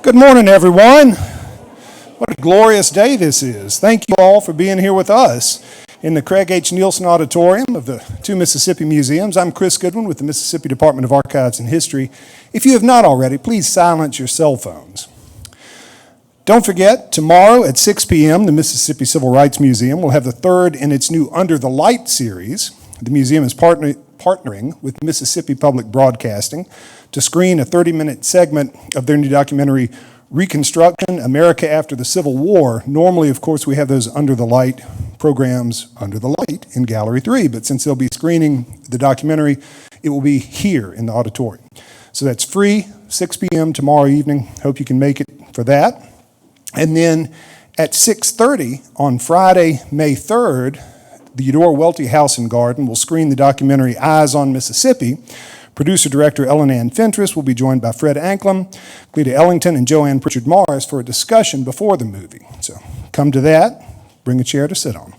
Good morning, everyone. What a glorious day this is. Thank you all for being here with us in the Craig H. Nielsen Auditorium of the two Mississippi Museums. I'm Chris Goodwin with the Mississippi Department of Archives and History. If you have not already, please silence your cell phones. Don't forget, tomorrow at 6 p.m., the Mississippi Civil Rights Museum will have the third in its new Under the Light series. The museum is partnering with Mississippi Public Broadcasting to screen a 30-minute segment of their new documentary, Reconstruction, America After the Civil War. Normally, of course, we have those Under the Light programs under the light in Gallery 3, but since they'll be screening the documentary, it will be here in the auditorium. So that's free, 6 p.m. tomorrow evening. Hope you can make it for that. And then at 6:30 on Friday, May 3rd, the Eudora Welty House and Garden will screen the documentary Eyes on Mississippi. Producer-director Ellen Ann Fentress will be joined by Fred Anklem, Cleta Ellington, and Joanne Pritchard Morris for a discussion before the movie. So come to that, bring a chair to sit on.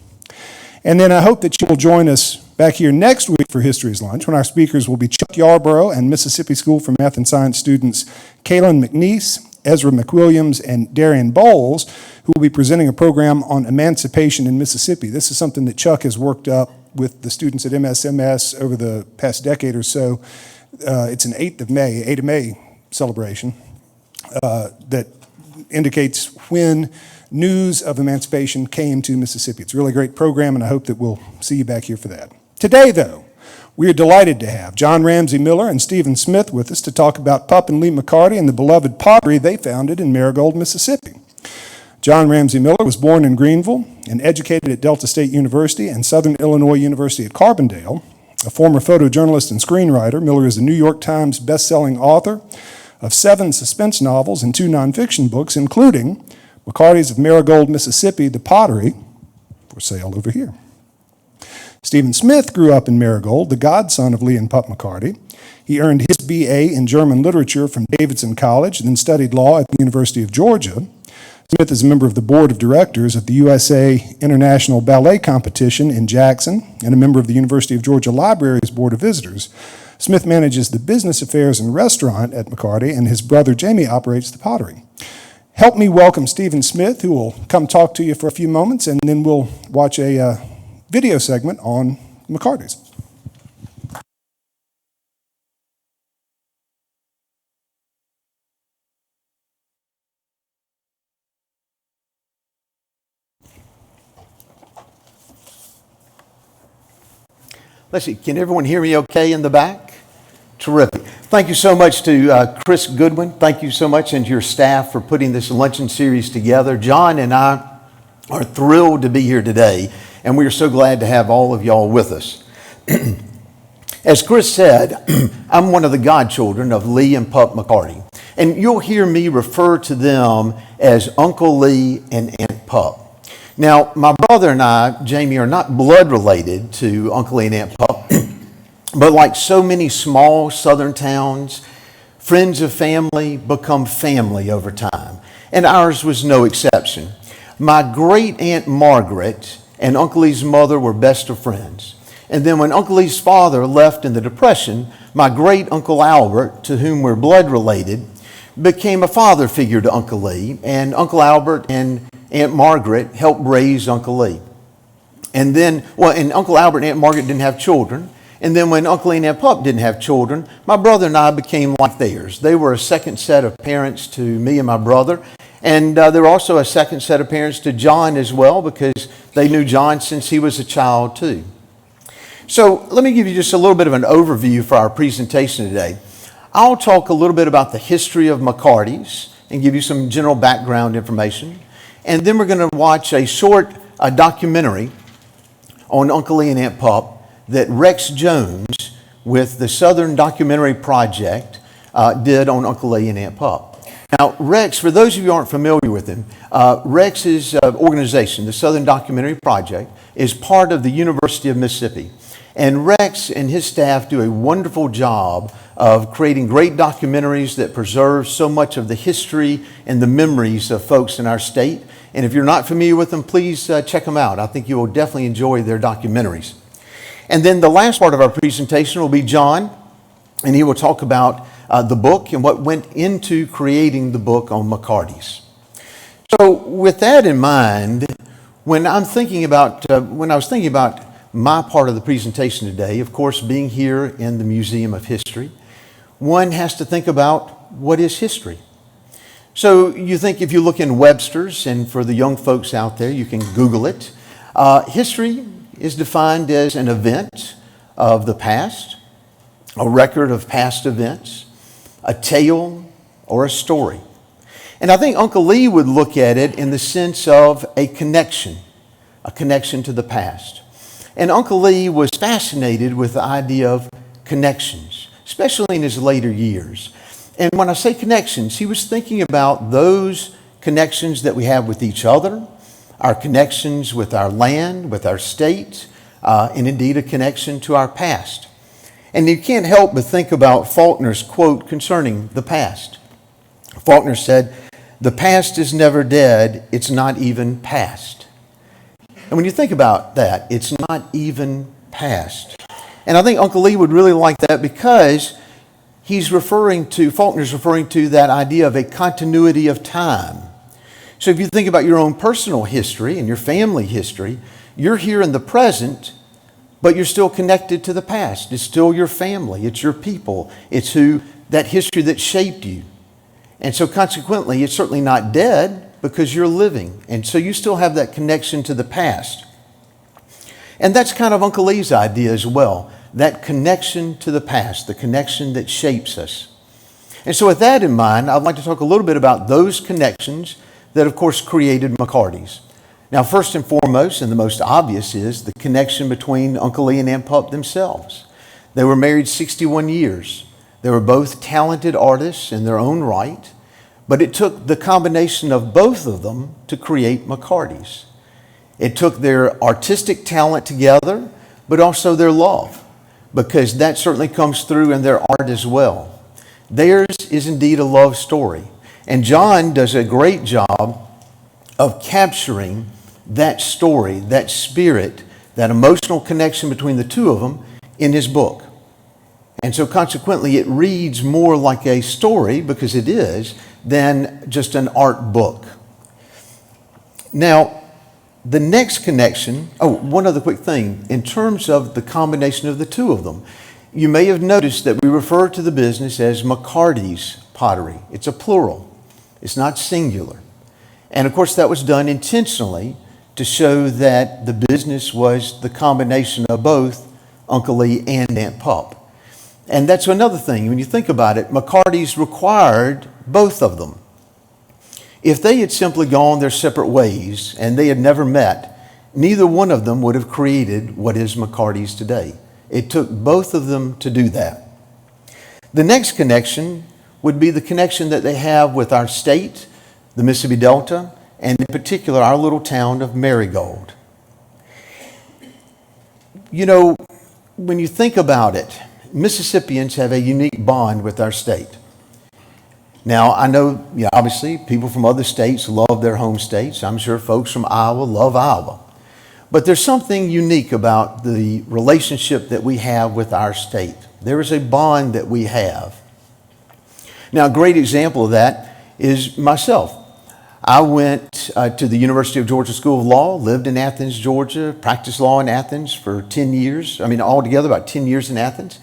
And then I hope that you will join us back here next week for History's Lunch, when our speakers will be Chuck Yarborough and Mississippi School for Math and Science students Kaylin McNeese, Ezra McWilliams, and Darian Bowles, who will be presenting a program on emancipation in Mississippi. This is something that Chuck has worked up with the students at MSMS over the past decade or so. It's an 8th of May celebration that indicates when news of emancipation came to Mississippi. It's a really great program, and I hope that we'll see you back here for that. Today, though, we are delighted to have John Ramsey Miller and Stephen Smith with us to talk about Pup and Lee McCarty and the beloved pottery they founded in Merigold, Mississippi. John Ramsey Miller was born in Greenville and educated at Delta State University and Southern Illinois University at Carbondale. A former photojournalist and screenwriter, Miller is a New York Times best-selling author of 7 suspense novels and 2 nonfiction books, including McCartys of Merigold, Mississippi, The Pottery, for sale over here. Stephen Smith grew up in Merigold, the godson of Lee and Pup McCarty. He earned his B.A. in German literature from Davidson College, and then studied law at the University of Georgia. Smith is a member of the board of directors at the USA International Ballet Competition in Jackson and a member of the University of Georgia Library's Board of Visitors. Smith manages the business affairs and restaurant at McCarty, and his brother Jamie operates the pottery. Help me welcome Stephen Smith, who will come talk to you for a few moments, and then we'll watch a video segment on McCartys. Let's see, can everyone hear me okay in the back? Terrific. Thank you so much to Chris Goodwin. Thank you so much, and to your staff for putting this luncheon series together. John and I are thrilled to be here today, and we are so glad to have all of y'all with us. As Chris said, I'm one of the godchildren of Lee and Pup McCarty, and you'll hear me refer to them as Uncle Lee and Aunt Pup. Now, my brother and I, Jamie, are not blood related to Uncle Lee and Aunt Pup, but like so many small southern towns, friends of family become family over time, and ours was no exception. My great Aunt Margaret and Uncle Lee's mother were best of friends. And then when Uncle Lee's father left in the Depression, my great Uncle Albert, to whom we're blood related, became a father figure to Uncle Lee, and Uncle Albert and Aunt Margaret helped raise Uncle Lee. And then, and Uncle Albert and Aunt Margaret didn't have children. And then when Uncle Lee and Aunt Pup didn't have children, my brother and I became like theirs. They were a second set of parents to me and my brother. And they were also a second set of parents to John as well, because they knew John since he was a child too. So let me give you just a little bit of an overview for our presentation today. I'll talk a little bit about the history of McCartys and give you some general background information. And then we're going to watch a short documentary on Uncle Lee and Aunt Pup that Rex Jones with the Southern Documentary Project did on Uncle Lee and Aunt Pup. Now, Rex, for those of you who aren't familiar with him, Rex's organization, the Southern Documentary Project, is part of the University of Mississippi. And Rex and his staff do a wonderful job of creating great documentaries that preserve so much of the history and the memories of folks in our state. And if you're not familiar with them, please check them out. I think you will definitely enjoy their documentaries. And then the last part of our presentation will be John, and he will talk about the book and what went into creating the book on McCartys. So with that in mind, when I was thinking about my part of the presentation today, of course, being here in the Museum of History, one has to think about what is history. So you think if you look in Webster's, and for the young folks out there, you can Google it. History is defined as an event of the past, a record of past events, a tale, or a story. And I think Uncle Lee would look at it in the sense of a connection to the past. And Uncle Lee was fascinated with the idea of connections, especially in his later years. And when I say connections, he was thinking about those connections that we have with each other, our connections with our land, with our state, and indeed a connection to our past. And you can't help but think about Faulkner's quote concerning the past. Faulkner said, "The past is never dead, it's not even past." And when you think about that, it's not even past. And I think Uncle Lee would really like that because Faulkner's referring to that idea of a continuity of time. So if you think about your own personal history and your family history, you're here in the present, but you're still connected to the past. It's still your family, it's your people, it's that history that shaped you. And so consequently, it's certainly not dead because you're living. And so you still have that connection to the past. And that's kind of Uncle Lee's idea as well. That connection to the past, the connection that shapes us. And so with that in mind, I'd like to talk a little bit about those connections that, of course, created McCartys. Now, first and foremost, and the most obvious, is the connection between Uncle Lee and Aunt Pup themselves. They were married 61 years. They were both talented artists in their own right, but it took the combination of both of them to create McCartys. It took their artistic talent together, but also their love, because that certainly comes through in their art as well. Theirs is indeed a love story. And John does a great job of capturing that story, that spirit, that emotional connection between the two of them in his book. And so consequently, it reads more like a story, because it is, than just an art book. Now, the next connection, one other quick thing. In terms of the combination of the two of them, you may have noticed that we refer to the business as McCartys Pottery. It's a plural. It's not singular. And of course, that was done intentionally to show that the business was the combination of both Uncle Lee and Aunt Pup. And that's another thing. When you think about it, McCartys required both of them. If they had simply gone their separate ways and they had never met, neither one of them would have created what is McCartys today. It took both of them to do that. The next connection would be the connection that they have with our state, the Mississippi Delta, and in particular our little town of Merigold. You know, when you think about it, Mississippians have a unique bond with our state. Now, I know, obviously, people from other states love their home states. I'm sure folks from Iowa love Iowa. But there's something unique about the relationship that we have with our state. There is a bond that we have. Now, a great example of that is myself. I went to the University of Georgia School of Law, lived in Athens, Georgia, practiced law in Athens for 10 years. Altogether about 10 years in Athens.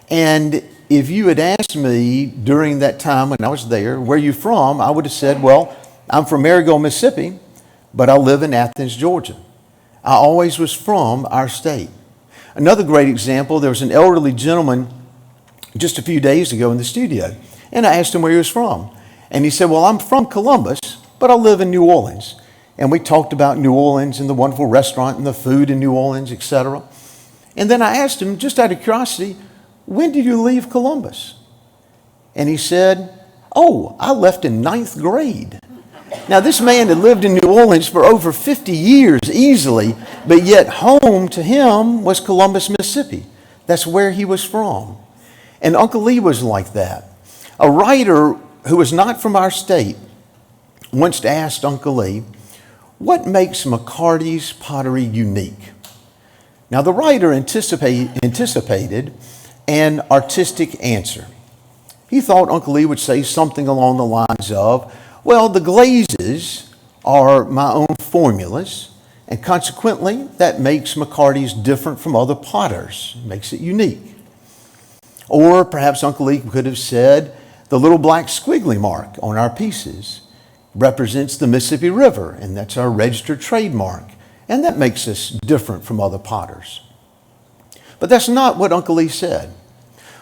And if you had asked me during that time when I was there, where are you from? I would have said, well, I'm from Merigold, Mississippi, but I live in Athens, Georgia. I always was from our state. Another great example, there was an elderly gentleman just a few days ago in the studio, and I asked him where he was from. And he said, well, I'm from Columbus, but I live in New Orleans. And we talked about New Orleans and the wonderful restaurant and the food in New Orleans, etc. And then I asked him, just out of curiosity, when did you leave Columbus? And he said, I left in 9th grade. Now, this man had lived in New Orleans for over 50 years easily, but yet home to him was Columbus, Mississippi. That's where he was from. And Uncle Lee was like that. A writer who was not from our state once asked Uncle Lee, what makes McCartys Pottery unique? Now, the writer anticipated an artistic answer. he thought Uncle Lee would say something along the lines of, well, the glazes are my own formulas, and consequently, that makes McCarty's different from other potters, makes it unique. Or perhaps Uncle Lee could have said, the little black squiggly mark on our pieces represents the Mississippi River, and that's our registered trademark, and that makes us different from other potters. But that's not what Uncle Lee said.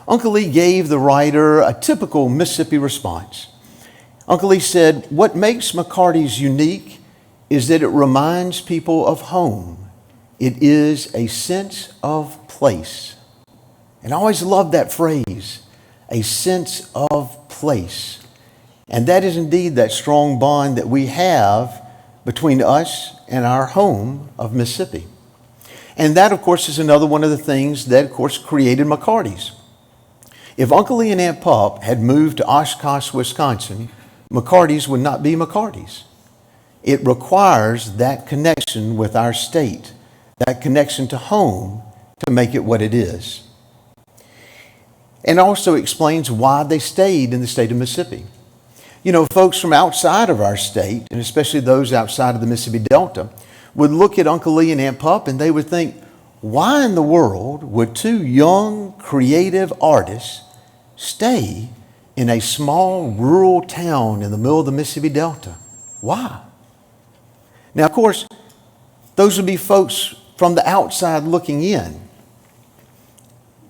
Uncle Lee gave the writer a typical Mississippi response. Uncle Lee said, what makes McCarty's unique is that it reminds people of home. It is a sense of place. And I always loved that phrase, a sense of place. And that is indeed that strong bond that we have between us and our home of Mississippi. And that, of course, is another one of the things that, of course, created McCartys. If Uncle Lee and Aunt Pup had moved to Oshkosh, Wisconsin, McCartys would not be McCartys. It requires that connection with our state, that connection to home to make it what it is. And also explains why they stayed in the state of Mississippi. You know, folks from outside of our state, and especially those outside of the Mississippi Delta, would look at Uncle Lee and Aunt Pup and they would think, why in the world would two young, creative artists stay in a small rural town in the middle of the Mississippi Delta? Why? Now, of course, those would be folks from the outside looking in.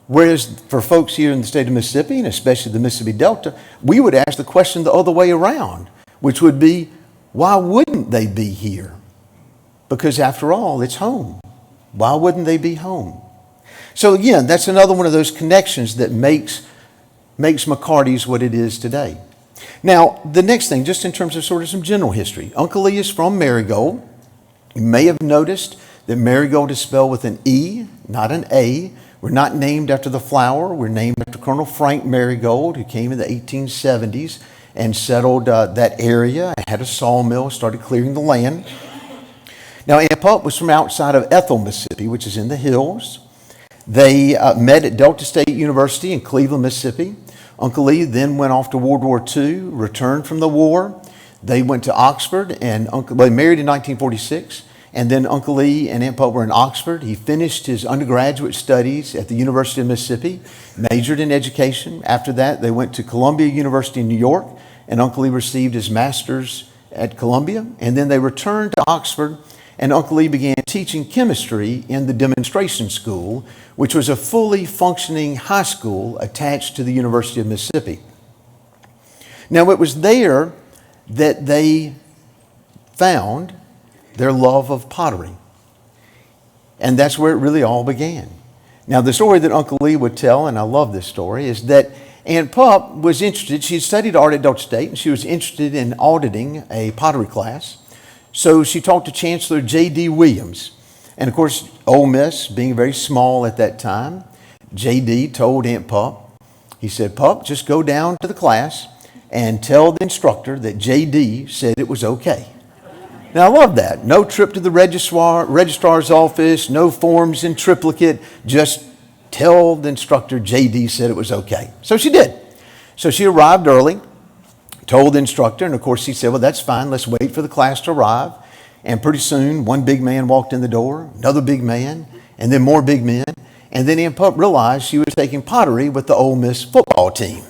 Whereas for folks here in the state of Mississippi, and especially the Mississippi Delta, we would ask the question the other way around, which would be, why wouldn't they be here? Because after all, it's home. Why wouldn't they be home? So again, that's another one of those connections that makes McCarty's what it is today. Now, the next thing, just in terms of sort of some general history, Uncle Lee is from Merigold. You may have noticed that Merigold is spelled with an E, not an A. We're not named after the flower. We're named after Colonel Frank Merigold, who came in the 1870s and settled that area, had a sawmill, started clearing the land. Now, Aunt Pup was from outside of Ethel, Mississippi, which is in the hills. They met at Delta State University in Cleveland, Mississippi. Uncle Lee then went off to World War II, returned from the war. They went to Oxford, and they married in 1946. And then Uncle Lee and Aunt Pup were in Oxford. He finished his undergraduate studies at the University of Mississippi, majored in education. After that, they went to Columbia University in New York, and Uncle Lee received his master's at Columbia. And then they returned to Oxford, and Uncle Lee began teaching chemistry in the demonstration school, which was a fully functioning high school attached to the University of Mississippi. Now, it was there that they found their love of pottery. And that's where it really all began. Now, the story that Uncle Lee would tell, and I love this story, is that Aunt Pup was interested. She had studied art at Delta State, and she was interested in auditing a pottery class. So she talked to Chancellor J.D. Williams. And of course, Ole Miss, being very small at that time, J.D. told Aunt Pup, he said, Pup, just go down to the class and tell the instructor that J.D. said it was okay. Now, I love that. No trip to the registrar's office, no forms in triplicate, just tell the instructor J.D. said it was okay. So she did. So she arrived early, told the instructor, and of course he said, well, that's fine, let's wait for the class to arrive. And pretty soon, one big man walked in the door, another big man, and then more big men. And then Aunt Pup realized she was taking pottery with the Ole Miss football team.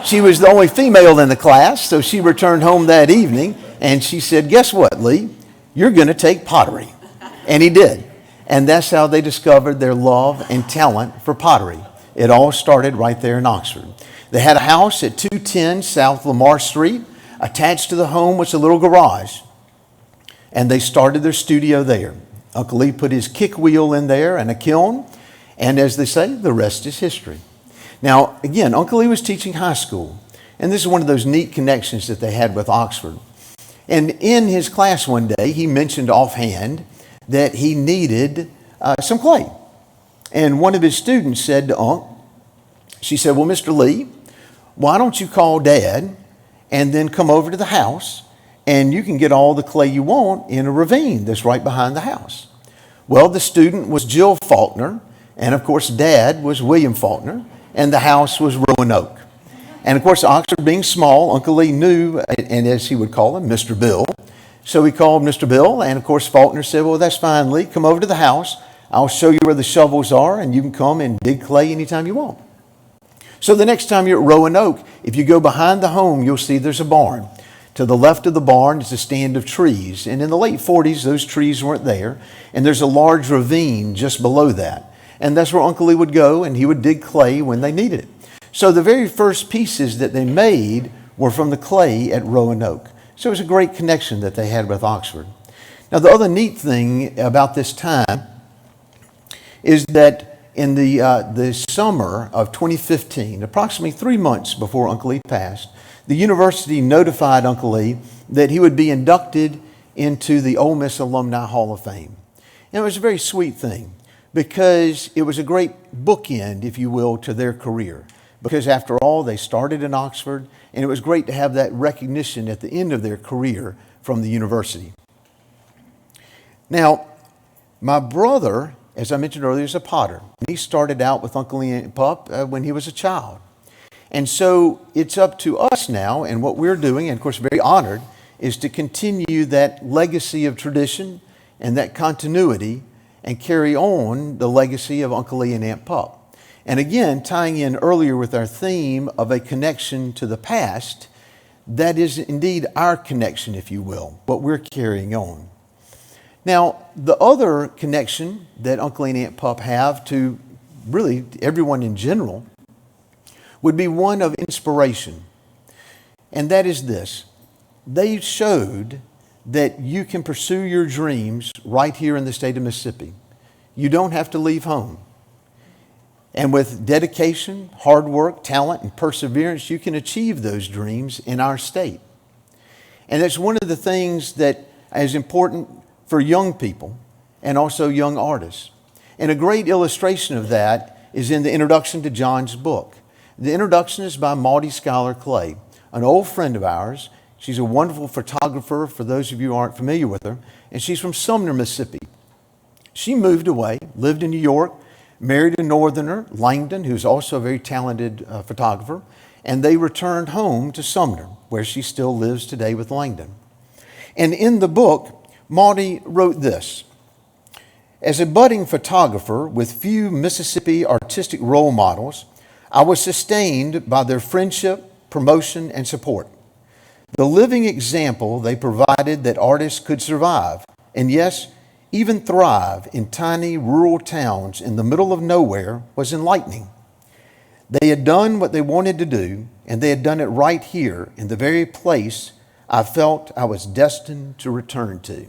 She was the only female in the class, so she returned home that evening, and she said, guess what, Lee? You're going to take pottery. And he did. And that's how they discovered their love and talent for pottery. It all started right there in Oxford. They had a house at 210 South Lamar Street. Attached to the home was a little garage. And they started their studio there. Uncle Lee put his kick wheel in there and a kiln. And as they say, the rest is history. Now, again, Uncle Lee was teaching high school. And this is one of those neat connections that they had with Oxford. And in his class one day, he mentioned offhand that he needed some clay. And one of his students said to Unc, she said, well, Mr. Lee, why don't you call Dad and then come over to the house and you can get all the clay you want in a ravine that's right behind the house. Well, the student was Jill Faulkner, and of course Dad was William Faulkner, and the house was Roanoke. And of course, Oxford being small, Uncle Lee knew, and as he would call him, Mr. Bill. So he called Mr. Bill, and of course Faulkner said, well, that's fine, Lee, come over to the house. I'll show you where the shovels are, and you can come and dig clay anytime you want. So the next time you're at Roanoke, if you go behind the home, you'll see there's a barn. To the left of the barn is a stand of trees. And in the late 40s, those trees weren't there. And there's a large ravine just below that. And that's where Uncle Lee would go, and he would dig clay when they needed it. So the very first pieces that they made were from the clay at Roanoke. So it was a great connection that they had with Oxford. Now, the other neat thing about this time is that in the summer of 2015, approximately 3 months before Uncle Lee passed, the university notified Uncle Lee that he would be inducted into the Ole Miss Alumni Hall of Fame. And it was a very sweet thing because it was a great bookend, if you will, to their career. Because after all, they started in Oxford, and it was great to have that recognition at the end of their career from the university. Now, my brother, as I mentioned earlier, is a potter. He started out with Uncle Lee and Pup when he was a child. And so it's up to us now, and what we're doing, and of course very honored, is to continue that legacy of tradition and that continuity and carry on the legacy of Uncle Lee and Aunt Pup. And again, tying in earlier with our theme of a connection to the past, that is indeed our connection, if you will, what we're carrying on. Now, the other connection that Uncle Lee and Aunt Pup have to really everyone in general would be one of inspiration. And that is this. They showed that you can pursue your dreams right here in the state of Mississippi. You don't have to leave home. And with dedication, hard work, talent, and perseverance, you can achieve those dreams in our state. And that's one of the things that is important for young people and also young artists. And a great illustration of that is in the introduction to John's book. The introduction is by Maudie Schuyler Clay, an old friend of ours. She's a wonderful photographer, for those of you who aren't familiar with her, and she's from Sumner, Mississippi. She moved away, lived in New York, married a northerner, Langdon, who's also a very talented photographer, and they returned home to Sumner, where she still lives today with Langdon. And in the book, Maudie wrote this: as a budding photographer with few Mississippi artistic role models, I was sustained by their friendship, promotion, and support. The living example they provided that artists could survive, and yes, even thrive in tiny rural towns in the middle of nowhere was enlightening. They had done what they wanted to do, and they had done it right here in the very place I felt I was destined to return to.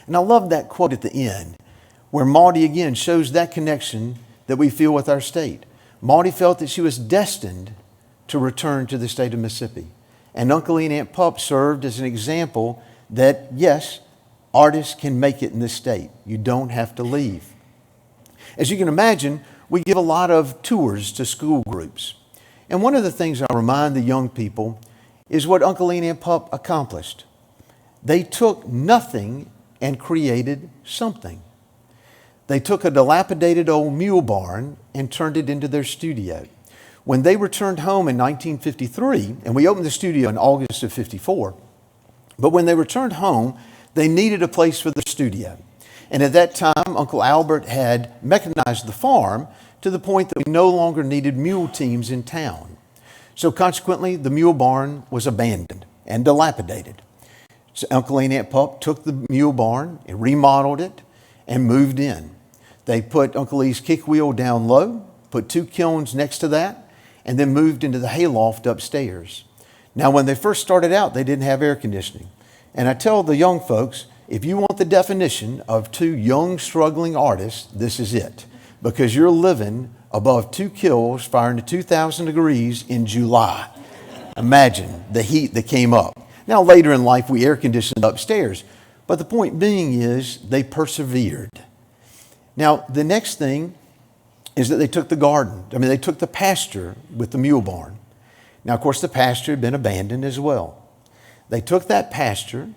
And I love that quote at the end, where Maudie again shows that connection that we feel with our state. Maudie felt that she was destined to return to the state of Mississippi. And Uncle Lee and Aunt Pup served as an example that, yes, artists can make it in this state. You don't have to leave. As you can imagine, we give a lot of tours to school groups. And one of the things I remind the young people is what Uncle Lee and Aunt Pup accomplished. They took nothing and created something. They took a dilapidated old mule barn and turned it into their studio. When they returned home in 1953, and we opened the studio in August of 54, but when they returned home, they needed a place for their studio. And at that time, Uncle Albert had mechanized the farm to the point that we no longer needed mule teams in town. So consequently, the mule barn was abandoned and dilapidated. So Uncle Lee and Aunt Pup took the mule barn and remodeled it and moved in. They put Uncle Lee's kick wheel down low, put 2 kilns next to that, and then moved into the hayloft upstairs. Now, when they first started out, they didn't have air conditioning. And I tell the young folks, if you want the definition of 2 young, struggling artists, this is it. Because you're living above 2 kilns firing to 2,000 degrees in July. Imagine the heat that came up. Now, later in life, we air conditioned upstairs. But the point being is they persevered. Now, the next thing is that they took the garden. They took the pasture with the mule barn. Now, of course, the pasture had been abandoned as well. They took that pasture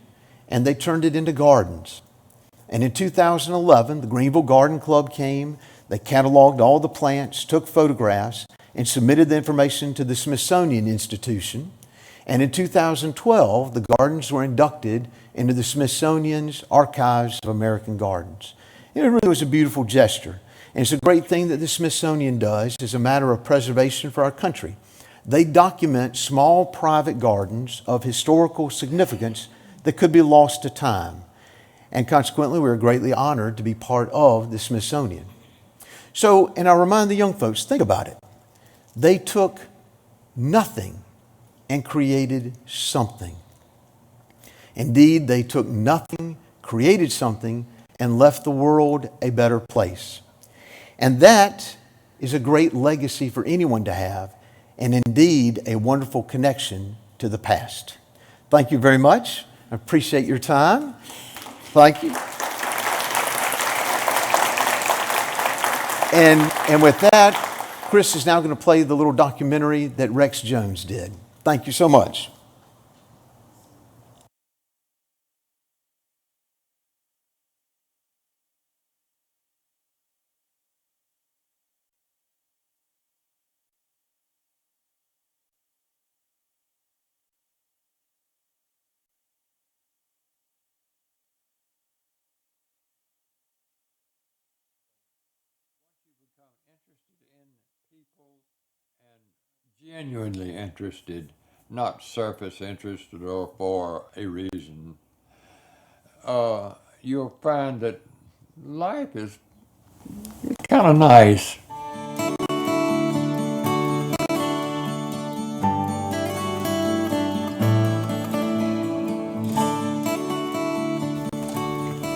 and they turned it into gardens. And in 2011, the Greenville Garden Club came. They cataloged all the plants, took photographs, and submitted the information to the Smithsonian Institution. And in 2012, the gardens were inducted into the Smithsonian's Archives of American Gardens. It really was a beautiful gesture. And it's a great thing that the Smithsonian does as a matter of preservation for our country. They document small private gardens of historical significance that could be lost to time. And consequently, we're greatly honored to be part of the Smithsonian. So, and I remind the young folks, think about it. They took nothing and created something. Indeed, they took nothing, created something, and left the world a better place. And that is a great legacy for anyone to have, and indeed a wonderful connection to the past. Thank you very much. I appreciate your time. Thank you. And with that, Chris is now going to play the little documentary that Rex Jones did. Thank you so much. Genuinely interested, not surface interested or for a reason, you'll find that life is kind of nice.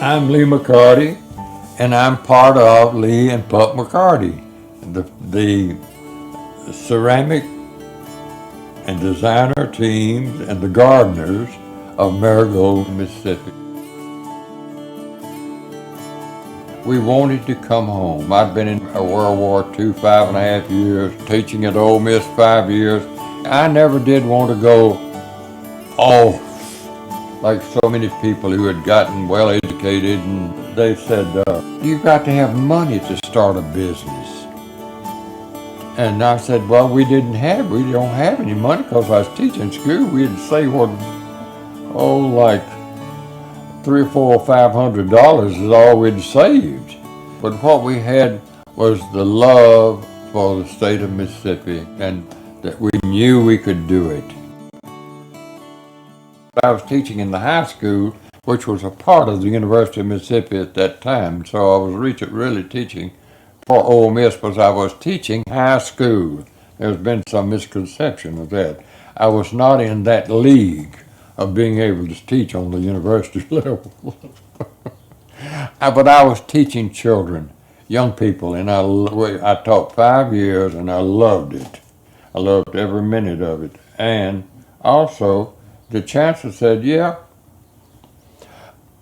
I'm Lee McCarty, and I'm part of Lee and Pup McCarty, the ceramic and designer teams and the gardeners of Merigold, Mississippi. We wanted to come home. I'd been in World War II 5.5 years, teaching at Ole Miss 5 years. I never did want to go off like so many people who had gotten well educated, and they said, you've got to have money to start a business. And I said, well, we don't have any money because I was teaching school. We'd save like $300, $400, $500 is all we'd saved. But what we had was the love for the state of Mississippi, and that we knew we could do it. I was teaching in the high school, which was a part of the University of Mississippi at that time, so I was really teaching for Ole Miss because I was teaching high school. There's been some misconception of that. I was not in that league of being able to teach on the university level. But I was teaching children, young people, and I taught 5 years, and I loved it. I loved every minute of it. And also, the chancellor said, yeah,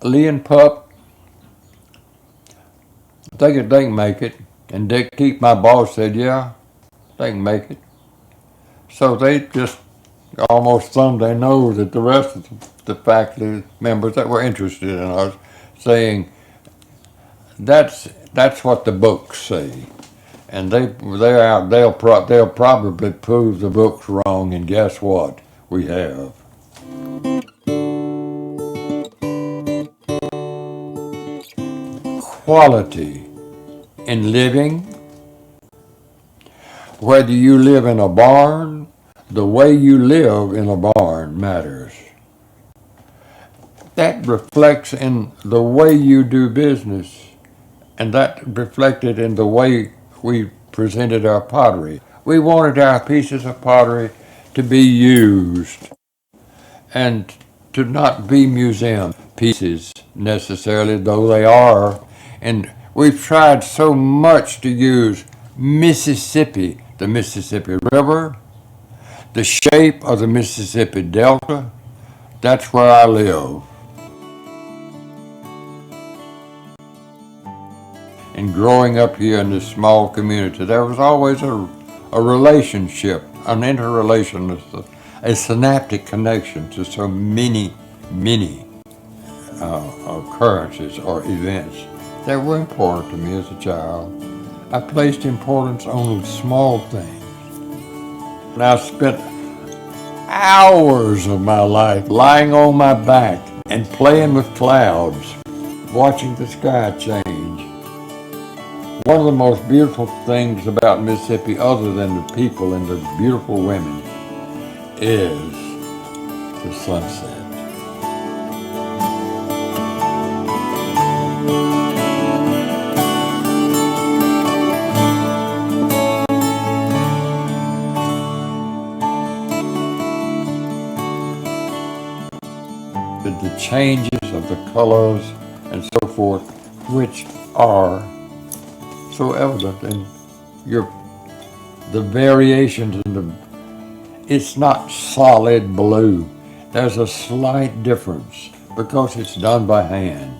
Lee and Pup, they can make it. And Dick Keep, my boss, said, yeah, they can make it. So they just almost thumbed their nose at the rest of the faculty members that were interested in us, saying, that's what the books say. And they'll probably prove the books wrong, and guess what? We have. Quality in living. Whether you live in a barn, the way you live in a barn matters. That reflects in the way you do business, and that reflected in the way we presented our pottery. We wanted our pieces of pottery to be used and to not be museum pieces necessarily, though they are. And we've tried so much to use Mississippi, the Mississippi River, the shape of the Mississippi Delta. That's where I live. And growing up here in this small community, there was always a relationship, an interrelation, a synaptic connection to so many occurrences or events that were important to me as a child. I placed importance on small things. And I spent hours of my life lying on my back and playing with clouds, watching the sky change. One of the most beautiful things about Mississippi, other than the people and the beautiful women, is the sunset. The changes of the colors and so forth, which are so evident in the variations in it's not solid blue. There's a slight difference because it's done by hand.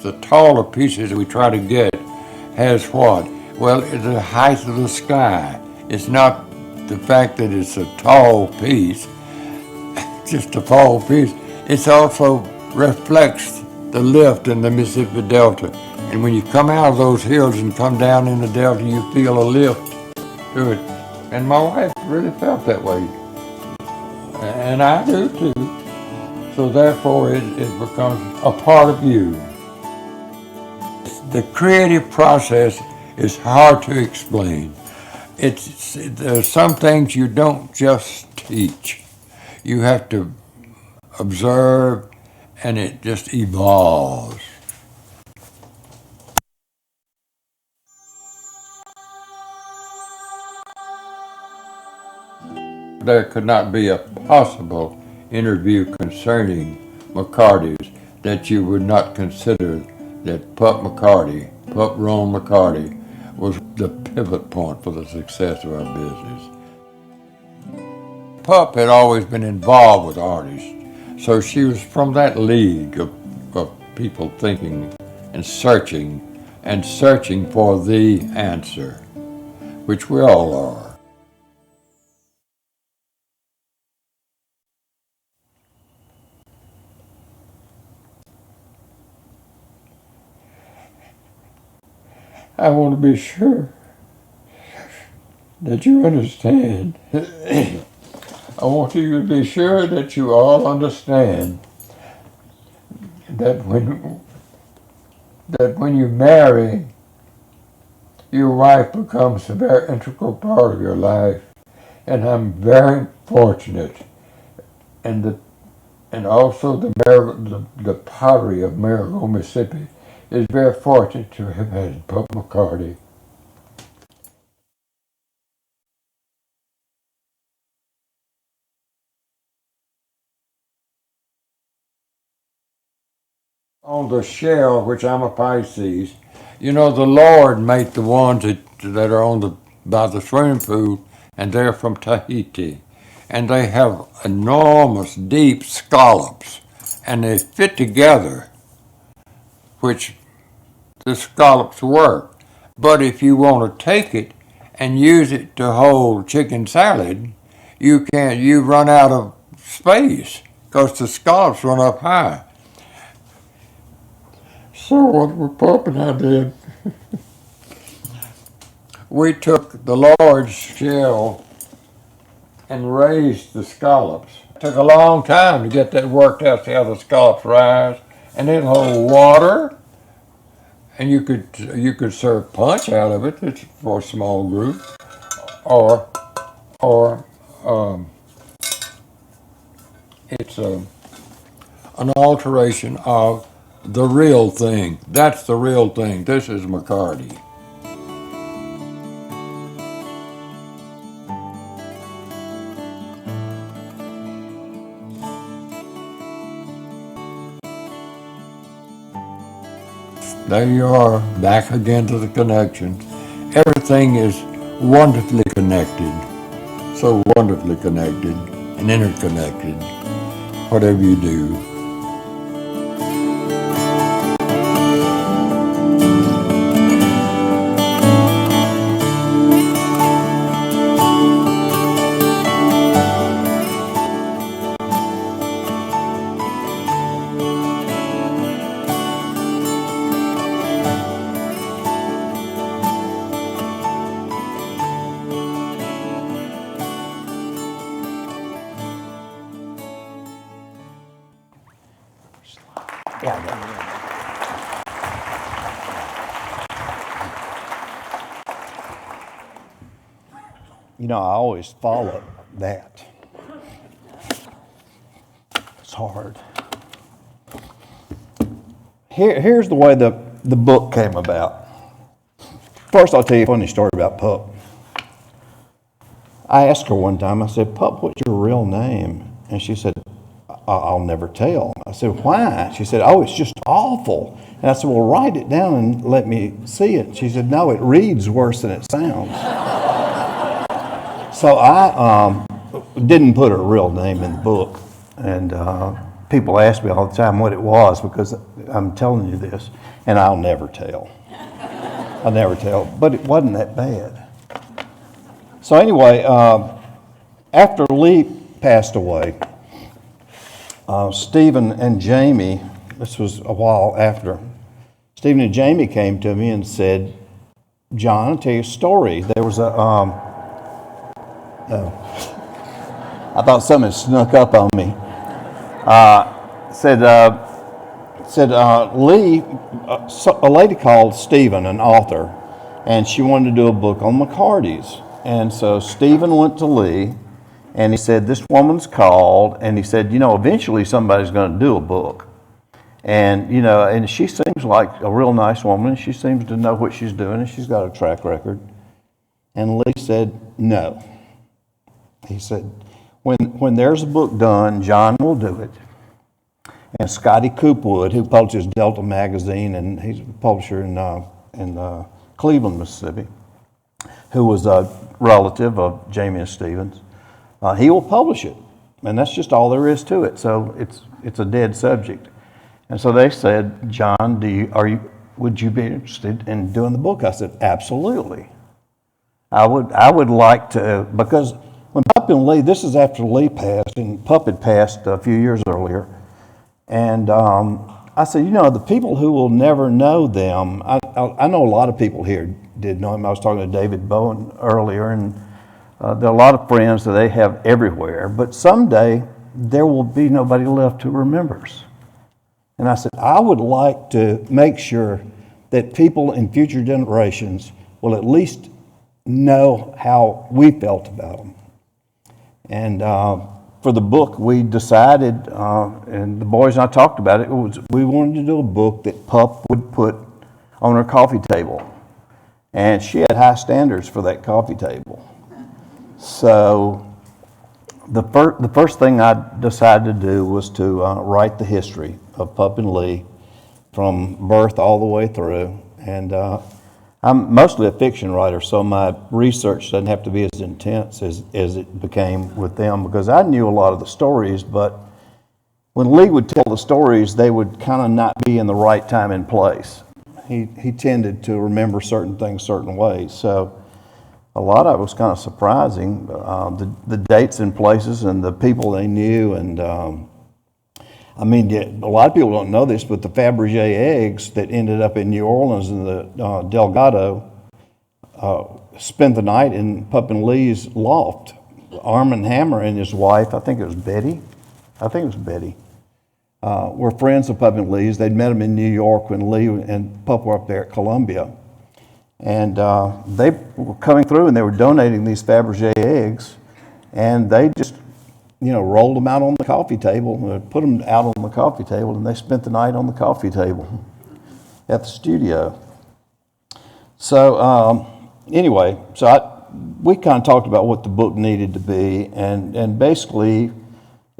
The taller pieces we try to get has what? Well, it's the height of the sky. It's not the fact that it's a tall piece, just a tall piece. It also reflects the lift in the Mississippi Delta. And when you come out of those hills and come down in the Delta, you feel a lift to it. And my wife really felt that way. And I do too. So therefore it becomes a part of you. The creative process is hard to explain. There's some things you don't just teach. You have to observe, and it just evolves. There could not be a possible interview concerning McCartys that you would not consider that Pup McCarty, Pup Rone McCarty, was the pivot point for the success of our business. Pup had always been involved with artists, so she was from that league of people thinking and searching for the answer, which we all are. I want to be sure that you understand. I want you to be sure that you all understand that when you marry, your wife becomes a very integral part of your life, and I'm very fortunate. And also the pottery of Merigold, Mississippi, is very fortunate to have had Pup McCarty. On the shell, which I'm a Pisces, the Lord made the ones that are by the swimming pool, and they're from Tahiti. And they have enormous, deep scallops, and they fit together, which the scallops work. But if you want to take it and use it to hold chicken salad, you run out of space because the scallops run up high. So what Pup and I did, we took the large shell and raised the scallops. It took a long time to get that worked out, see how the scallops rise, and it'll hold water. And you could serve punch out of it. It's for a small group, or it's an alteration of the real thing. That's the real thing. This is McCarty. There you are, back again to the connections. Everything is wonderfully connected, so wonderfully connected and interconnected, whatever you do. You know, I always follow that. It's hard. Here's the way the book came about. First, I'll tell you a funny story about Pup. I asked her one time, I said, Pup, what's your real name? And she said, I'll never tell. I said, why? She said, oh, it's just awful. And I said, well, write it down and let me see it. She said, no, it reads worse than it sounds. So I didn't put her real name in the book. And people ask me all the time what it was because I'm telling you this, and I'll never tell. I'll never tell. But it wasn't that bad. So anyway, after Lee passed away, Stephen and Jamie, this was a while after, Stephen and Jamie came to me and said, John, I'll tell you a story. There was I thought something had snuck up on me. Lee, a lady called Stephen, an author, and she wanted to do a book on McCartys. And so Stephen went to Lee, and he said, this woman's called, and he said, you know, eventually somebody's going to do a book. And, you know, and she seems like a real nice woman, and she seems to know what she's doing, and she's got a track record. And Lee said, no. He said, when there's a book done, John will do it. And Scotty Coopwood, who publishes Delta Magazine, and he's a publisher in Cleveland, Mississippi, who was a relative of Jamie and Stevens, he will publish it. And that's just all there is to it. So it's a dead subject. And so they said, John, would you be interested in doing the book? I said, absolutely. I would like to, because when Pup and Lee, this is after Lee passed, and Pup had passed a few years earlier. And I said, you know, the people who will never know them, I know a lot of people here did know him. I was talking to David Bowen earlier, and there are a lot of friends that they have everywhere. But someday, there will be nobody left who remembers. And I said, I would like to make sure that people in future generations will at least know how we felt about them. And for the book, we decided, and the boys and I talked about it, we wanted to do a book that Pup would put on her coffee table. And she had high standards for that coffee table. So the first thing I decided to do was to write the history of Pup and Lee from birth all the way through. And I'm mostly a fiction writer, so my research doesn't have to be as intense as it became with them, because I knew a lot of the stories, but when Lee would tell the stories, they would kind of not be in the right time and place. He tended to remember certain things certain ways, so a lot of it was kind of surprising, the dates and places and the people they knew. And I mean, a lot of people don't know this, but the Fabergé eggs that ended up in New Orleans in the Delgado spent the night in Pup and Lee's loft. Arm & Hammer and his wife, I think it was Betty, were friends of Pup and Lee's. They'd met him in New York when Lee and Pup were up there at Columbia. And they were coming through and they were donating these Fabergé eggs, and they just, rolled them out on the coffee table, put them out on the coffee table, and they spent the night on the coffee table at the studio. So anyway, we kind of talked about what the book needed to be, and basically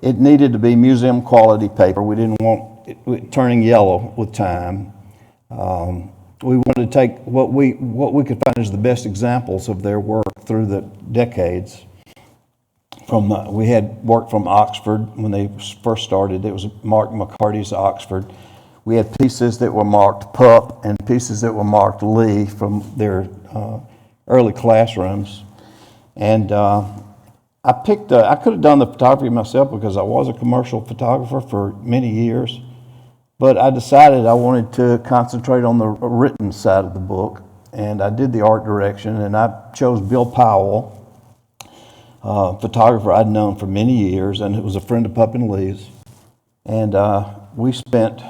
it needed to be museum quality paper. We didn't want it turning yellow with time. We wanted to take what we could find as the best examples of their work through the decades. We had work from Oxford when they first started. It was marked McCartys Oxford. We had pieces that were marked Pup and pieces that were marked Lee from their early classrooms. And I could have done the photography myself because I was a commercial photographer for many years. But I decided I wanted to concentrate on the written side of the book, and I did the art direction, and I chose Bill Powell, photographer I'd known for many years, and it was a friend of Pup and Lee's. And we spent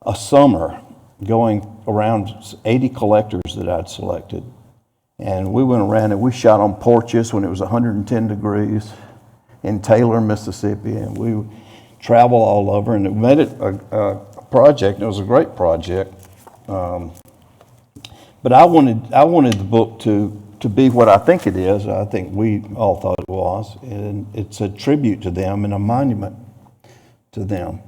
a summer going around 80 collectors that I'd selected. And we went around and we shot on porches when it was 110 degrees in Taylor, Mississippi. And we traveled all over and it made it a project. It was a great project. But I wanted the book to be what I think it is. I think we all thought it was. And it's a tribute to them and a monument to them.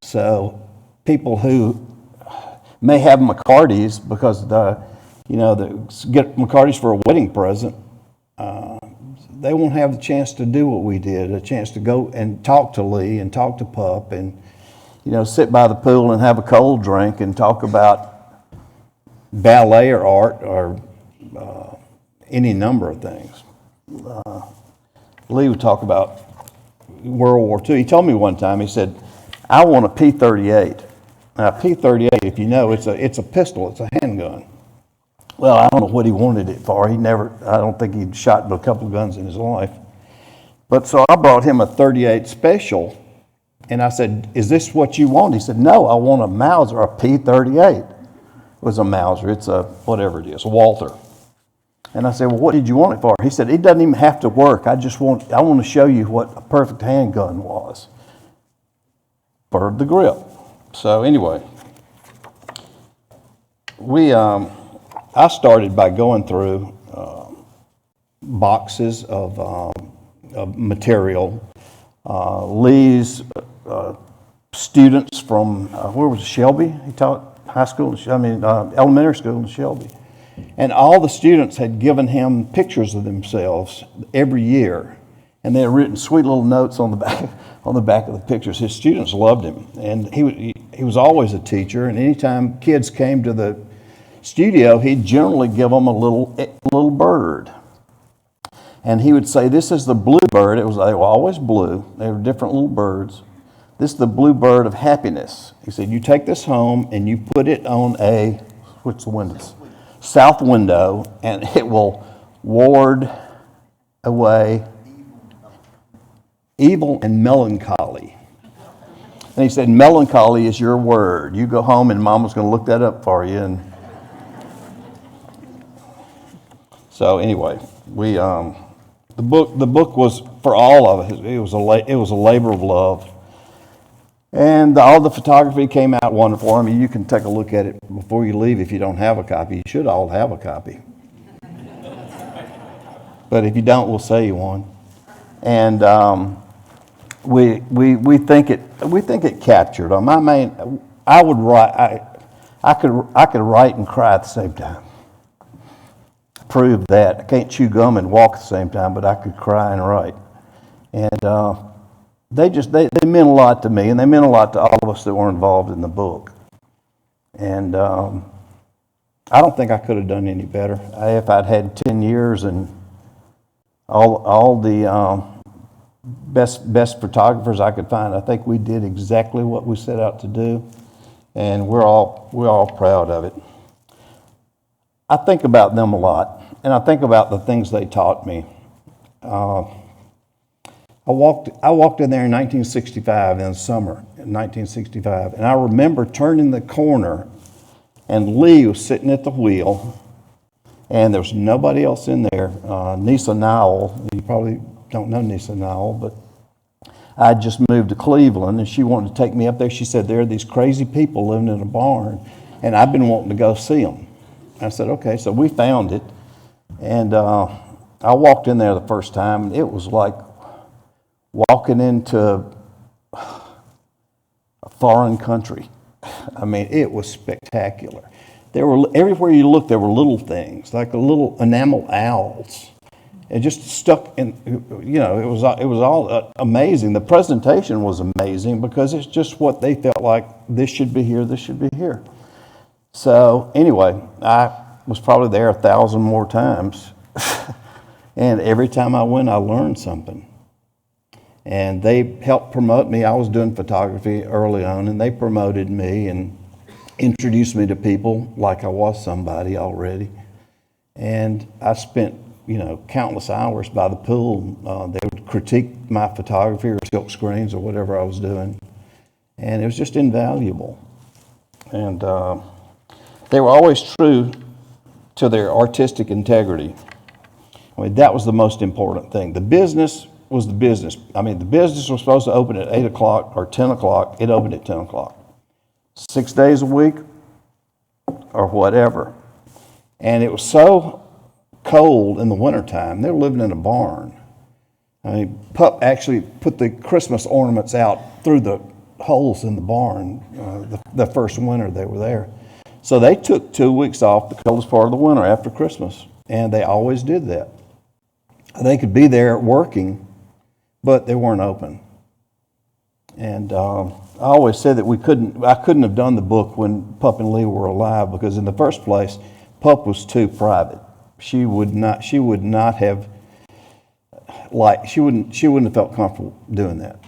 So people who may have McCartys because get McCartys for a wedding present, they won't have the chance to do what we did, a chance to go and talk to Lee and talk to Pup and, sit by the pool and have a cold drink and talk about ballet or art or any number of things. Lee would talk about World War II. He told me one time, he said, I want a P-38. Now, P-38, if you know, it's a pistol, it's a handgun. Well, I don't know what he wanted it for. I don't think he'd shot but a couple of guns in his life. But so I brought him a 38 Special, and I said, is this what you want? He said, no, I want a Mauser, a P-38. It was a Mauser, it's a, whatever it is, a Walther. And I said, well, what did you want it for? He said, it doesn't even have to work. I want to show you what a perfect handgun was for the grip. So anyway, I started by going through boxes of material. Lee's students from, where was it, Shelby? He taught elementary school in Shelby. And all the students had given him pictures of themselves every year. And they had written sweet little notes on the back of the pictures. His students loved him. And he was always a teacher. And anytime kids came to the studio, he'd generally give them a little bird. And he would say, this is the blue bird. They were always blue. They were different little birds. This is the blue bird of happiness. He said, you take this home and you put it on what's the windows? South window, and it will ward away evil and melancholy. And he said, melancholy is your word. You go home and Mama's going to look that up for you. And so anyway, the book was for all of us. It was a labor of love. And all the photography came out wonderful. I mean, you can take a look at it before you leave if you don't have a copy. You should all have a copy. But if you don't, we'll sell you one. And we think it captured them. I could write and cry at the same time. Prove that. I can't chew gum and walk at the same time, but I could cry and write. And they meant a lot to me, and they meant a lot to all of us that were involved in the book. And I don't think I could have done any better. If I'd had 10 years and all the best photographers I could find, I think we did exactly what we set out to do, and we're all proud of it. I think about them a lot, and I think about the things they taught me. I walked in there in 1965, in the summer, in 1965, and I remember turning the corner, and Lee was sitting at the wheel, and there was nobody else in there. Nisa Nowell, you probably don't know Nisa Nowell, but I just moved to Cleveland, and she wanted to take me up there. She said, there are these crazy people living in a barn, and I've been wanting to go see them. I said, okay, so we found it, and I walked in there the first time, and it was like walking into a foreign country. I mean, it was spectacular. Everywhere you looked, there were little things, like the little enamel owls. It just stuck in, it was all amazing. The presentation was amazing because it's just what they felt like, this should be here, this should be here. So anyway, I was probably there 1,000 more times. And every time I went, I learned something. And they helped promote me. I was doing photography early on, and they promoted me and introduced me to people like I was somebody already. And I spent, countless hours by the pool. They would critique my photography or silk screens or whatever I was doing. And it was just invaluable. And they were always true to their artistic integrity. I mean, that was the most important thing. The business was the business. I mean, the business was supposed to open at 8 o'clock or 10 o'clock. It opened at 10 o'clock. 6 days a week or whatever. And it was so cold in the wintertime, they were living in a barn. I mean, Pup actually put the Christmas ornaments out through the holes in the barn the first winter they were there. So they took 2 weeks off, the coldest part of the winter after Christmas, and they always did that. They could be there working, but they weren't open. And I always said that I couldn't have done the book when Pup and Lee were alive, because in the first place, Pup was too private. She wouldn't have felt comfortable doing that.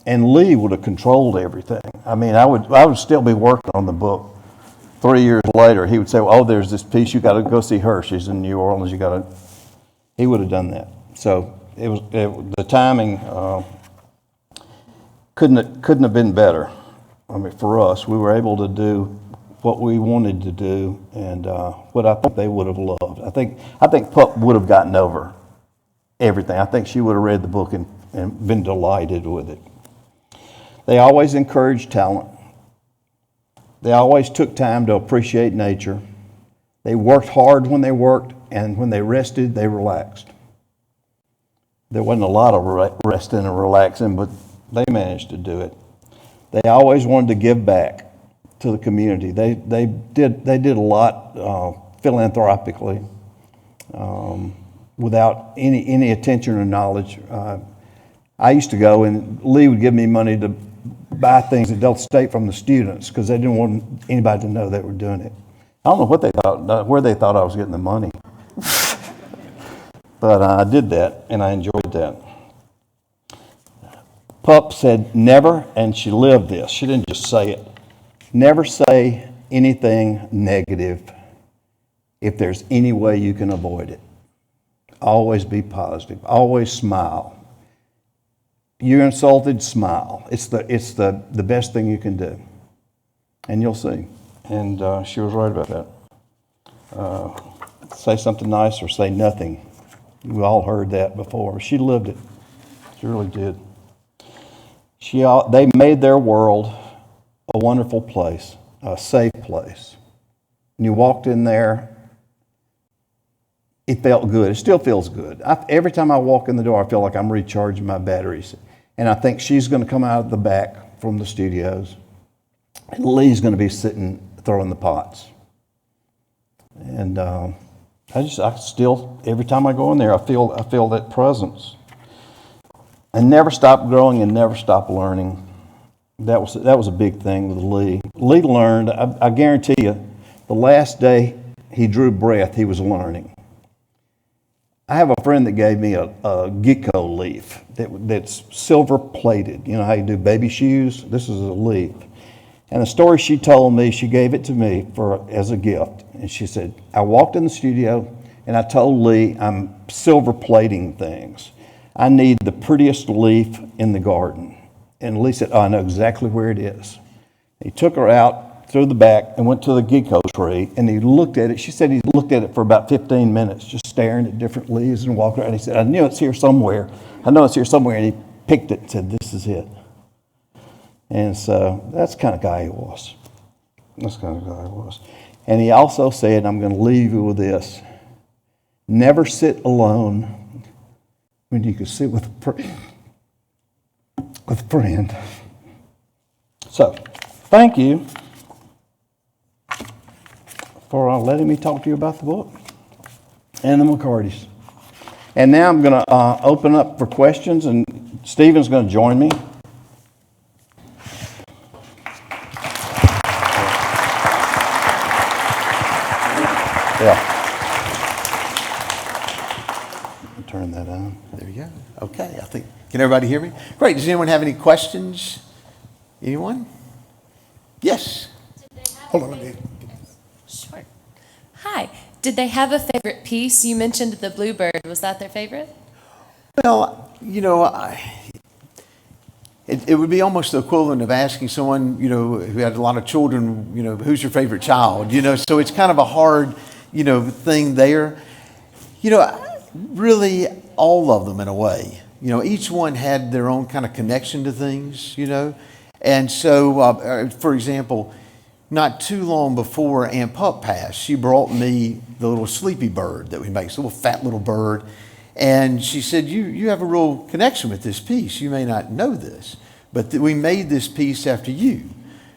And Lee would have controlled everything. I mean, I would still be working on the book. 3 years later, he would say, "Oh, there's this piece. You got to go see her. She's in New Orleans. He would have done that. So the timing couldn't have been better. I mean, for us, we were able to do what we wanted to do, and what I think they would have loved. I think Pup would have gotten over everything. I think she would have read the book and been delighted with it. They always encouraged talent. They always took time to appreciate nature. They worked hard when they worked, and when they rested, they relaxed. There wasn't a lot of resting and relaxing, but they managed to do it. They always wanted to give back to the community. They did a lot philanthropically, without any attention or knowledge. I used to go, and Lee would give me money to buy things at Delta State from the students because they didn't want anybody to know they were doing it. I don't know what they thought, where they thought I was getting the money. But I did that, and I enjoyed that. Pup said never, and she lived this. She didn't just say it. Never say anything negative if there's any way you can avoid it. Always be positive. Always smile. You're insulted, smile. It's the best thing you can do. And you'll see. And she was right about that. Say something nice or say nothing. We all heard that before. She lived it. She really did. They made their world a wonderful place, a safe place. When you walked in there, it felt good. It still feels good. Every time I walk in the door, I feel like I'm recharging my batteries. And I think she's going to come out of the back from the studios. And Lee's going to be sitting throwing the pots. And I still, every time I go in there, I feel that presence. And never stop growing and never stop learning. That was a big thing with Lee. Lee learned, I guarantee you, the last day he drew breath, he was learning. I have a friend that gave me a gecko leaf that's silver plated. You know how you do baby shoes? This is a leaf. And the story she told me, she gave it to me as a gift. And she said, I walked in the studio and I told Lee, I'm silver plating things. I need the prettiest leaf in the garden. And Lee said, oh, I know exactly where it is. He took her out through the back and went to the gecko tree, and he looked at it. She said he looked at it for about 15 minutes, just staring at different leaves and walked around. He said, I knew it's here somewhere. I know it's here somewhere. And he picked it and said, this is it. And so that's the kind of guy he was. And he also said, I'm going to leave you with this. Never sit alone when you can sit with a friend. So, thank you for letting me talk to you about the book and the McCartys. And now I'm going to open up for questions, and Stephen's going to join me. Yeah. Turn that on. There you go. Okay, I think, can everybody hear me? Great. Does anyone have any questions? Anyone? Yes. Hold on, let me. Sure. Hi. Did they have a favorite piece? You mentioned the bluebird. Was that their favorite? Well, you know, it would be almost the equivalent of asking someone, who had a lot of children, who's your favorite child, so it's kind of a hard, thing there. Really all of them in a way. Each one had their own kind of connection to things, And so, for example, not too long before Aunt Pup passed, she brought me the little sleepy bird that we make, this little fat little bird. And she said, you have a real connection with this piece. You may not know this, but we made this piece after you.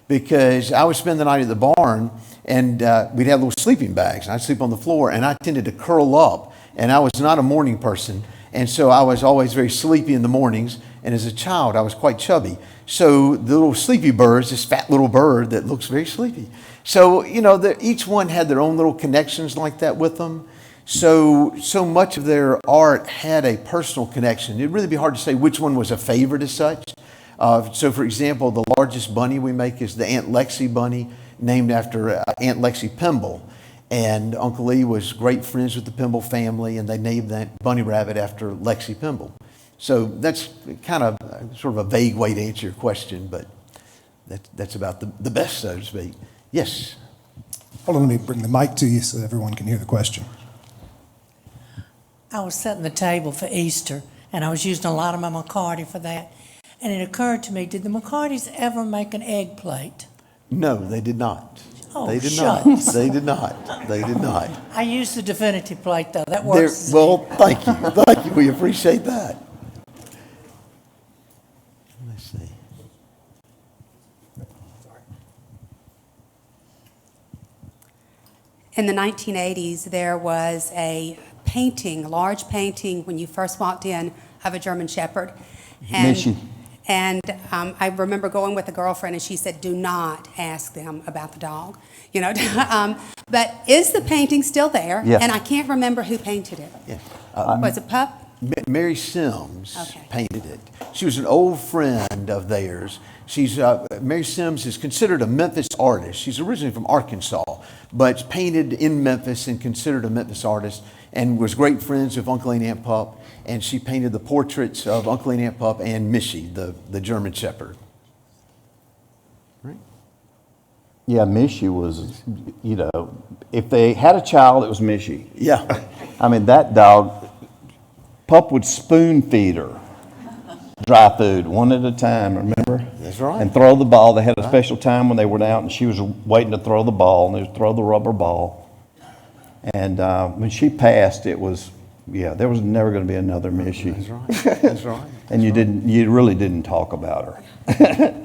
Because I would spend the night at the barn, and we'd have little sleeping bags, and I'd sleep on the floor, and I tended to curl up. And I was not a morning person, and so I was always very sleepy in the mornings. And as a child, I was quite chubby. So the little sleepy bird's this fat little bird that looks very sleepy. So, each one had their own little connections like that with them. So much of their art had a personal connection. It'd really be hard to say which one was a favorite as such. So, for example, the largest bunny we make is the Aunt Lexi bunny, named after Aunt Lexi Pimble. And Uncle Lee was great friends with the Pimble family, and they named that bunny rabbit after Lexi Pimble. So that's kind of sort of a vague way to answer your question, but that's about the best, so to speak. Yes? Hold on, let me bring the mic to you so that everyone can hear the question. I was setting the table for Easter, and I was using a lot of my McCarty for that. And it occurred to me, did the McCartys ever make an egg plate? No, they did not. Oh, They did shucks. not. They did not. They did not. I used the Divinity plate, though. That works. Well, thank you. Thank you. We appreciate that. Let's see. In the 1980s, there was a painting, a large painting, when you first walked in, of a German Shepherd. Michi. And I remember going with a girlfriend, and she said, "Do not ask them about the dog." But is the painting still there? Yes. And I can't remember who painted it. Yeah. Was it Pup? Mary Sims Okay. painted it. She was an old friend of theirs. Mary Sims is considered a Memphis artist. She's originally from Arkansas, but painted in Memphis and considered a Memphis artist, and was great friends with Uncle and Aunt Pup. And she painted the portraits of Uncle and Aunt Pup and Michi, the German Shepherd. Right? Yeah, Michi was, if they had a child, it was Michi. Yeah. I mean, that dog, Pup would spoon feed her dry food one at a time, remember? That's right. And throw the ball. They had a special time when they were out, and she was waiting to throw the ball, and they would throw the rubber ball. And when she passed, it was, there was never going to be another Michi. That's right. That's right. And you really didn't talk about her.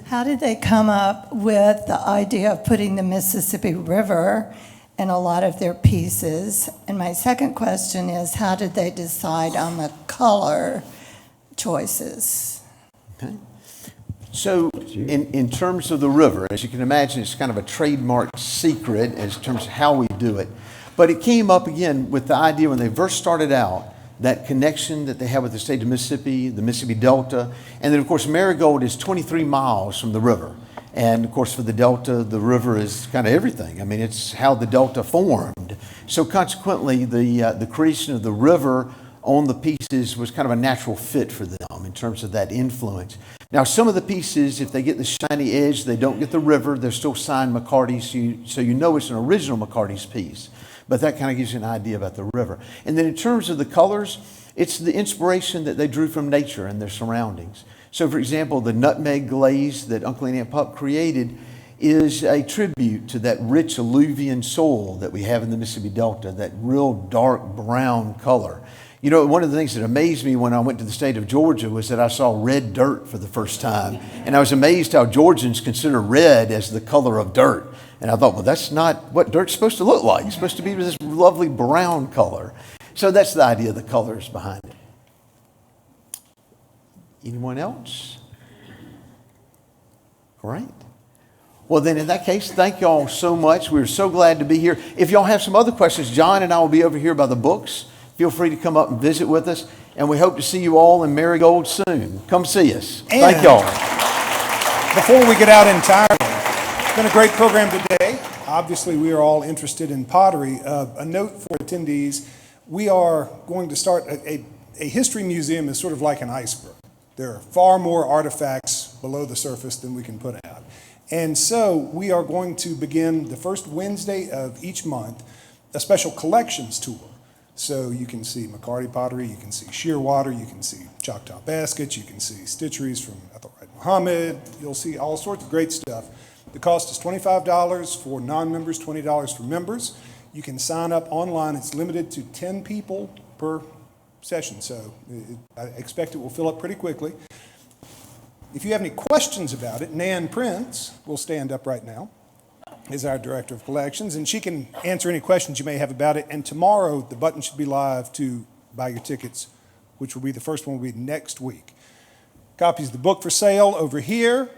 How did they come up with the idea of putting the Mississippi River in a lot of their pieces? And my second question is, how did they decide on the color choices? Okay. So in terms of the river, as you can imagine, it's kind of a trademark secret in terms of how we do it. But it came up again with the idea when they first started out, that connection that they have with the state of Mississippi, the Mississippi Delta. And then, of course, Merigold is 23 miles from the river. And, of course, for the Delta, the river is kind of everything. I mean, it's how the Delta formed. So, consequently, the creation of the river on the pieces was kind of a natural fit for them in terms of that influence. Now, some of the pieces, if they get the shiny edge, they don't get the river. They're still signed McCarty, so you know it's an original McCarty's piece. But that kind of gives you an idea about the river. And then in terms of the colors, it's the inspiration that they drew from nature and their surroundings. So, for example, the nutmeg glaze that Uncle and Aunt Pup created is a tribute to that rich alluvian soil that we have in the Mississippi Delta, that real dark brown color. You know, one of the things that amazed me when I went to the state of Georgia was that I saw red dirt for the first time. And I was amazed how Georgians consider red as the color of dirt. And I thought, well, that's not what dirt's supposed to look like. It's supposed to be this lovely brown color. So that's the idea of the colors behind it. Anyone else? All right. Well, then in that case, thank y'all so much. We're so glad to be here. If y'all have some other questions, John and I will be over here by the books. Feel free to come up and visit with us. And we hope to see you all in Merigold soon. Come see us. Thank y'all. Before we get out entirely, it's been a great program today. Obviously, we are all interested in pottery. A note for attendees, we are going to start a history museum is sort of like an iceberg. There are far more artifacts below the surface than we can put out. And so we are going to begin the first Wednesday of each month a special collections tour. So you can see McCarty Pottery, you can see Shearwater, you can see Choctaw Baskets, you can see stitcheries from Ethelred Muhammad. You'll see all sorts of great stuff. The cost is $25 for non-members, $20 for members. You can sign up online. It's limited to 10 people per session, so I expect it will fill up pretty quickly. If you have any questions about it, Nan Prince will stand up right now, is our Director of Collections, and she can answer any questions you may have about it. And tomorrow, the button should be live to buy your tickets, which will be the first one will be next week. Copies of the book for sale over here.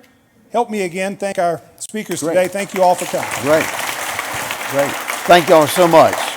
Help me again thank our speakers today. Thank you all for coming. Great. Thank you all so much.